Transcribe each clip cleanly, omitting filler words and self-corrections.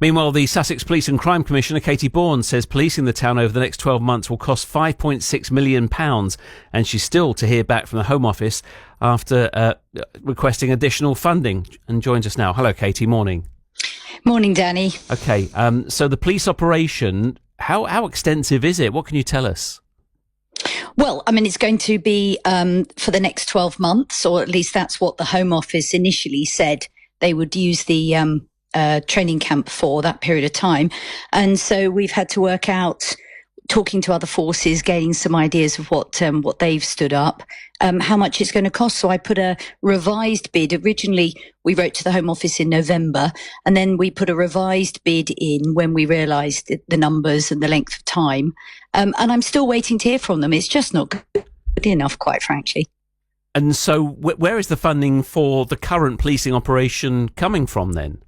Meanwhile, the Sussex Police and Crime Commissioner, Katie Bourne, says policing the town over the next 12 months will cost £5.6 million, and she's still to hear back from the Home Office after requesting additional funding, and joins us now. Hello, Katie. Morning. Morning, Danny. OK, so the police operation, how extensive is it? What can you tell us? Well, I mean, it's going to be for the next 12 months, or at least that's what the Home Office initially said they would use the training camp for that period of time. And so we've had to work out, talking to other forces, gaining some ideas of what they've stood up, how much it's going to cost. So I put a revised bid. Originally, we wrote to the Home Office in November, and then we put a revised bid in when we realised the numbers and the length of time. And I'm still waiting to hear from them. It's just not good enough, quite frankly. And so where is the funding for the current policing operation coming from then?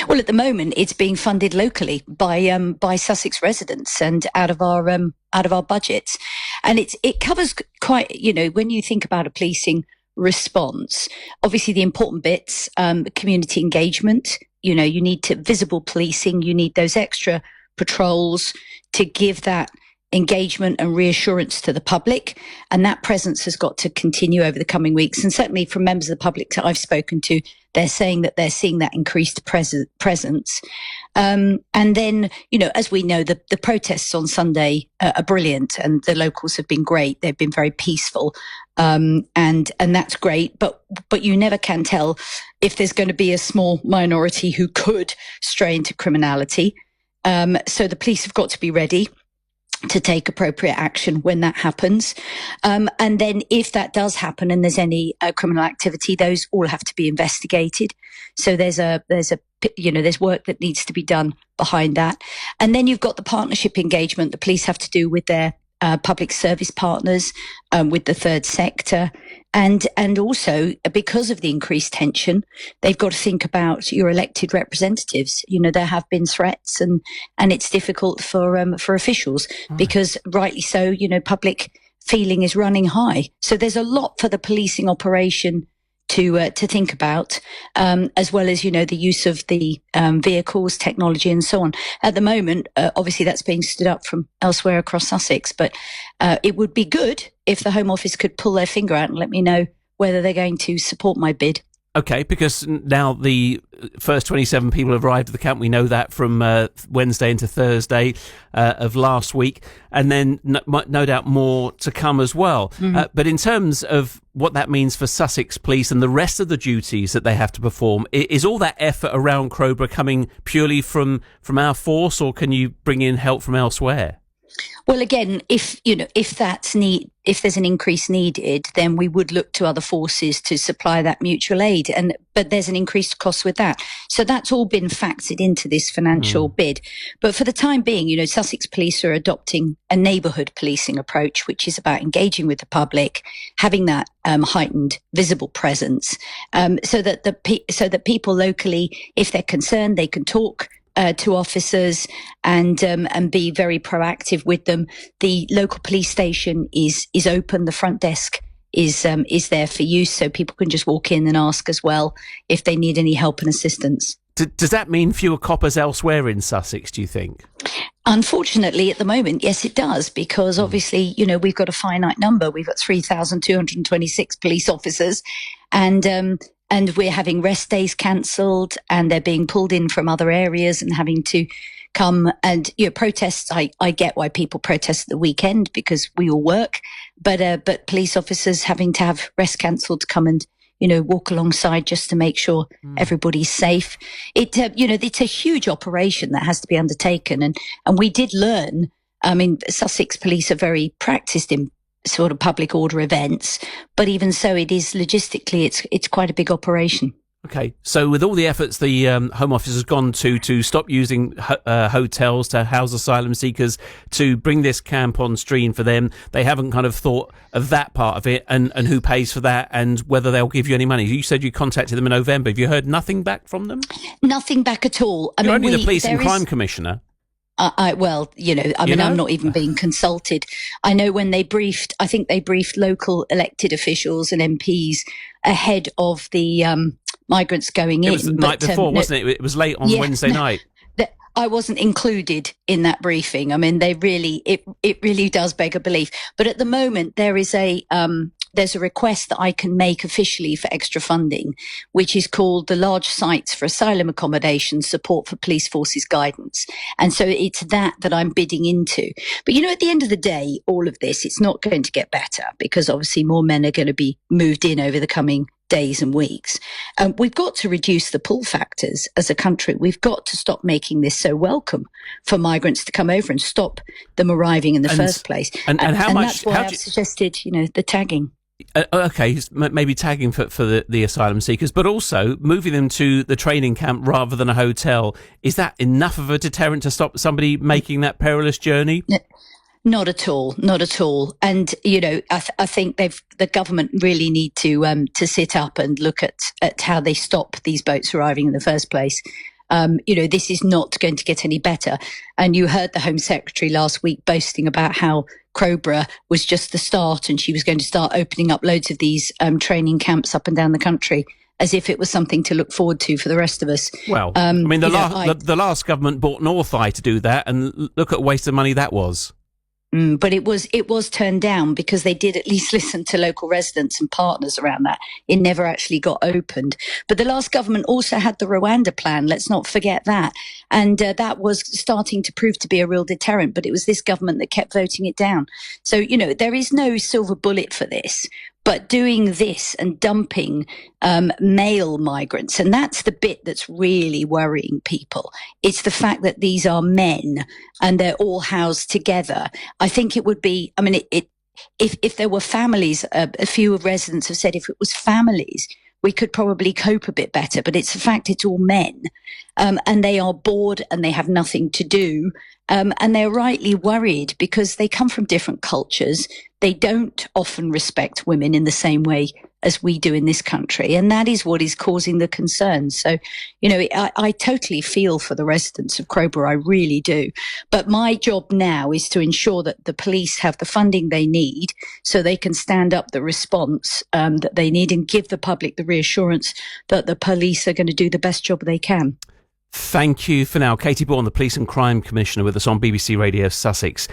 Well, at the moment, it's being funded locally by Sussex residents and out of our budgets, and it covers quite. When you think about a policing response, obviously the important bits, community engagement. You need visible policing. You need those extra patrols to give that engagement and reassurance to the public, and that presence has got to continue over the coming weeks. And certainly from members of the public that I've spoken to, they're saying that they're seeing that increased presence. And then, as we know, the protests on Sunday are brilliant, and the locals have been great. They've been very peaceful, and that's great. But you never can tell if there's going to be a small minority who could stray into criminality. So the police have got to be ready to take appropriate action when that happens. And then if that does happen and there's any criminal activity, those all have to be investigated. So there's work that needs to be done behind that. And then you've got the partnership engagement the police have to do with their public service partners, with the third sector. And also, because of the increased tension, they've got to think about your elected representatives. There have been threats, and it's difficult for officials because, rightly so, public feeling is running high. So there's a lot for the policing operation to think about, as well as, the use of the vehicles, technology and so on. At the moment, obviously that's being stood up from elsewhere across Sussex, but it would be good if the Home Office could pull their finger out and let me know whether they're going to support my bid. Okay, because now the first 27 people have arrived at the camp. We know that from Wednesday into Thursday of last week, and then no doubt more to come as well. But in terms of what that means for Sussex Police and the rest of the duties that they have to perform, is all that effort around Crowborough coming purely from our force, or can you bring in help from elsewhere? Well, again, if there's an increase needed, then we would look to other forces to supply that mutual aid. But there's an increased cost with that. So that's all been factored into this financial bid. But for the time being, Sussex Police are adopting a neighbourhood policing approach, which is about engaging with the public, having that heightened visible presence, so that people locally, if they're concerned, they can talk to officers and be very proactive with them. The local police station is open. The front desk is there for use, so people can just walk in and ask as well if they need any help and assistance. Does that mean fewer coppers elsewhere in Sussex, do you think? Unfortunately, at the moment, yes, it does, because obviously, we've got a finite number. We've got 3,226 police officers, and we're having rest days cancelled, and they're being pulled in from other areas and having to come and protests. I get why people protest at the weekend because we all work, but police officers having to have rest cancelled to come and walk alongside just to make sure everybody's safe. It's a huge operation that has to be undertaken, and we did learn. I mean, Sussex Police are very practiced in sort of public order events, but even so, it is logistically, it's quite a big operation. Okay, so with all the efforts the Home Office has gone to stop using hotels to house asylum seekers, to bring this camp on stream for them, they haven't kind of thought of that part of it and who pays for that and whether they'll give you any money. You said you contacted them in November. Have you heard nothing back from them? Nothing back at all. You're only the Police and Crime Commissioner. I'm not even being consulted. I know when they briefed, I think they briefed local elected officials and MPs ahead of the migrants going in. It was the night before, wasn't it? It was late on Wednesday night. I wasn't included in that briefing. I mean, it really does beg a belief. But at the moment, there's a request that I can make officially for extra funding, which is called the Large Sites for Asylum Accommodation Support for Police Forces Guidance. And so it's that I'm bidding into. But, at the end of the day, all of this, it's not going to get better because obviously more men are going to be moved in over the coming days and weeks. We've got to reduce the pull factors as a country. We've got to stop making this so welcome for migrants to come over and stop them arriving in the first place. And how much? That's why I've suggested, the tagging. Okay, maybe tagging for the asylum seekers, but also moving them to the training camp rather than a hotel. Is that enough of a deterrent to stop somebody making that perilous journey? Not at all. Not at all. And, I think the government really need to sit up and look at how they stop these boats arriving in the first place. This is not going to get any better. And you heard the Home Secretary last week boasting about how Crowborough was just the start and she was going to start opening up loads of these training camps up and down the country, as if it was something to look forward to for the rest of us. Well, the last government bought North Eye to do that, and look at a waste of money that was. But it was turned down because they did at least listen to local residents and partners around that. It never actually got opened. But the last government also had the Rwanda plan. Let's not forget that. And that was starting to prove to be a real deterrent. But it was this government that kept voting it down. So, there is no silver bullet for this. But doing this and dumping male migrants, and that's the bit that's really worrying people. It's the fact that these are men and they're all housed together. I think it would be, if there were families, a few residents have said if it was families, we could probably cope a bit better. But it's the fact it's all men and they are bored and they have nothing to do. And they're rightly worried because they come from different cultures. They don't often respect women in the same way as we do in this country. And that is what is causing the concern. So, I totally feel for the residents of Crowborough. I really do. But my job now is to ensure that the police have the funding they need so they can stand up the response that they need and give the public the reassurance that the police are going to do the best job they can. Thank you for now. Katie Bourne, the Police and Crime Commissioner, with us on BBC Radio Sussex.